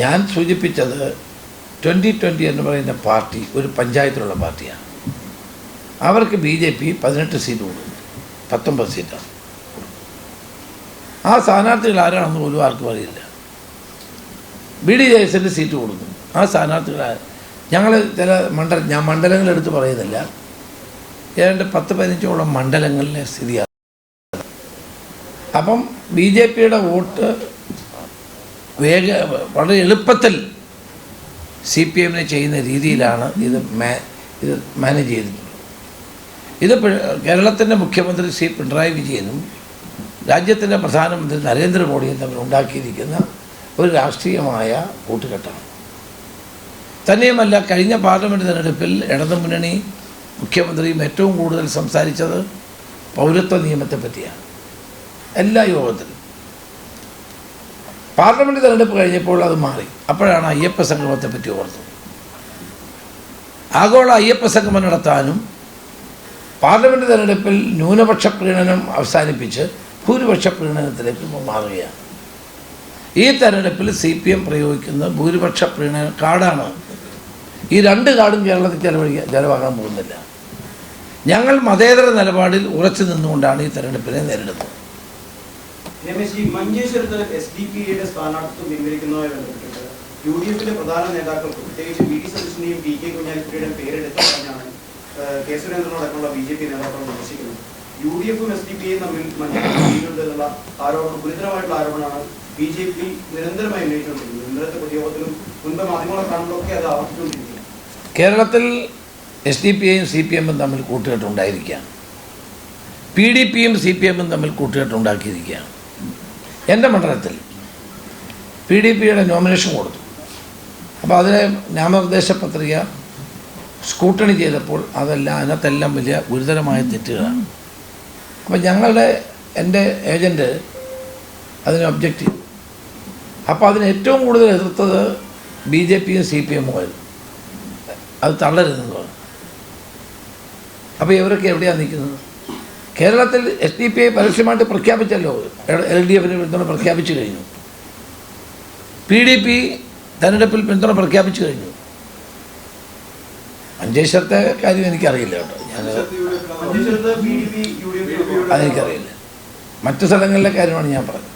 ഞാൻ സൂചിപ്പിച്ചത് 2020 എന്ന് പറയുന്ന പാർട്ടി ഒരു പഞ്ചായത്തിലുള്ള പാർട്ടിയാണ്. അവർക്ക് BJP 18 സീറ്റ് കൊടുക്കുന്നു, 19 സീറ്റാണ്. ആ സ്ഥാനാർത്ഥികൾ ആരാണെന്ന് പോലും ആർക്കും അറിയില്ല. BDJSന് സീറ്റ് കൊടുക്കുന്നു. ആ സ്ഥാനാർത്ഥികൾ ഞങ്ങൾ ചില ഞാൻ മണ്ഡലങ്ങളെടുത്ത് പറയുന്നില്ല, ഏതാണ്ട് 10-15ഓളം മണ്ഡലങ്ങളിലെ സ്ഥിതിയാണ്. അപ്പം BJPയുടെ വോട്ട് വളരെ എളുപ്പത്തിൽ CPMനെ ചെയ്യുന്ന രീതിയിലാണ് ഇത് മാനേജ് ചെയ്തിട്ടുള്ളത്. ഇത് കേരളത്തിൻ്റെ മുഖ്യമന്ത്രി ശ്രീ പിണറായി വിജയനും രാജ്യത്തിൻ്റെ പ്രധാനമന്ത്രി നരേന്ദ്രമോദിയും തമ്മിൽ ഉണ്ടാക്കിയിരിക്കുന്ന ഒരു രാഷ്ട്രീയമായ കൂട്ടുകെട്ടാണ്. തന്നെയുമല്ല, കഴിഞ്ഞ പാർലമെൻറ്റ് തെരഞ്ഞെടുപ്പിൽ ഇടതുമുന്നണി മുഖ്യമന്ത്രിയും ഏറ്റവും കൂടുതൽ സംസാരിച്ചത് പൗരത്വ നിയമത്തെ പറ്റിയാണ്. എല്ലാ യോഗത്തിലും പാർലമെൻറ്റ് തെരഞ്ഞെടുപ്പ് കഴിഞ്ഞപ്പോൾ അത് മാറി. അപ്പോഴാണ് അയ്യപ്പ സംഗമത്തെ പറ്റി ഓർത്തത്. ആഗോള അയ്യപ്പ സംഗമം നടത്താനും പാർലമെൻറ്റ് തെരഞ്ഞെടുപ്പിൽ ന്യൂനപക്ഷ പ്രീണനം അവസാനിപ്പിച്ച് ഭൂരിപക്ഷ പ്രീണനത്തിലേക്ക് മാറുകയാണ്. ഈ തെരഞ്ഞെടുപ്പിൽ CPM പ്രയോഗിക്കുന്ന ഭൂരിപക്ഷ പ്രീണന കാർഡാണ്. ഈ 2 കാർഡും കേരളത്തിൽ ചെലവാകാൻ പോകുന്നില്ല. ഞങ്ങൾ മതേതര നിലപാടിൽ ഉറച്ചു നിന്നുകൊണ്ടാണ് ഈ തെരഞ്ഞെടുപ്പിനെ നേരിടുന്നത്. മഞ്ചേശ്വരത്ത് SDPയുടെ സ്ഥാനാർത്ഥിത്വം പിൻവലിക്കുന്നതുമായി ബന്ധപ്പെട്ട് UDFിലെ പ്രധാന നേതാക്കൾ പ്രത്യേകിച്ച് VD സതീശന്റെയും PK കുഞ്ഞാലിക്കുട്ടിയുടെയും പേരെടുത്ത് പറഞ്ഞാണ് കെ സുരേന്ദ്രനടക്കമുള്ള BJP നേതാക്കൾ വിമർശിക്കുന്നത്. UDFും SDPയും തമ്മിൽ മഞ്ചേശ്വരത്തുള്ള ആരോപണം, ഗുരുതരമായിട്ടുള്ള ആരോപണമാണ് BJP നിരന്തരമായി ഉന്നയിച്ചുകൊണ്ടിരിക്കുന്നത്. ഇന്നലത്തെ പൊതുയോഗത്തിലും മുൻപ് മാധ്യമങ്ങളെ കാണുമ്പോഴൊക്കെ അത് ആവർത്തിച്ചുകൊണ്ടിരിക്കുന്നു. കേരളത്തിൽ SDPയും CPMും തമ്മിൽ കൂട്ടുകെട്ടുണ്ടായിരിക്കുകയാണ്. PDPയും CPMും തമ്മിൽ കൂട്ടുകെട്ടുണ്ടാക്കിയിരിക്കുകയാണ്. എൻ്റെ മണ്ഡലത്തിൽ PDPയുടെ നോമിനേഷൻ കൊടുത്തു. അപ്പോൾ അതിലെ നാമനിർദ്ദേശ പത്രിക സ്കൂട്ടണി ചെയ്തപ്പോൾ അതിനകത്തെല്ലാം വലിയ ഗുരുതരമായ തെറ്റുകളാണ്. അപ്പോൾ എൻ്റെ ഏജൻറ്റ് അതിനെ ഒബ്ജക്റ്റ് ചെയ്തു. അപ്പോൾ അതിന് ഏറ്റവും കൂടുതൽ എതിർത്തത് BJPയും CPMും ആയിരുന്നു. അത് തള്ളരുതെന്ന് പറഞ്ഞു. അപ്പോൾ ഇവരൊക്കെ എവിടെയാണ് നിൽക്കുന്നത്? കേരളത്തിൽ SDPയെ പരസ്യമായിട്ട് പ്രഖ്യാപിച്ചല്ലോ, LDFന് പിന്തുണ പ്രഖ്യാപിച്ചു കഴിഞ്ഞു. PDP തെരഞ്ഞെടുപ്പിൽ പിന്തുണ പ്രഖ്യാപിച്ചു കഴിഞ്ഞു. മഞ്ചേശ്വരത്തെ കാര്യം എനിക്കറിയില്ല കേട്ടോ, അതെനിക്കറിയില്ല. മറ്റു സ്ഥലങ്ങളിലെ കാര്യമാണ് ഞാൻ പറഞ്ഞത്.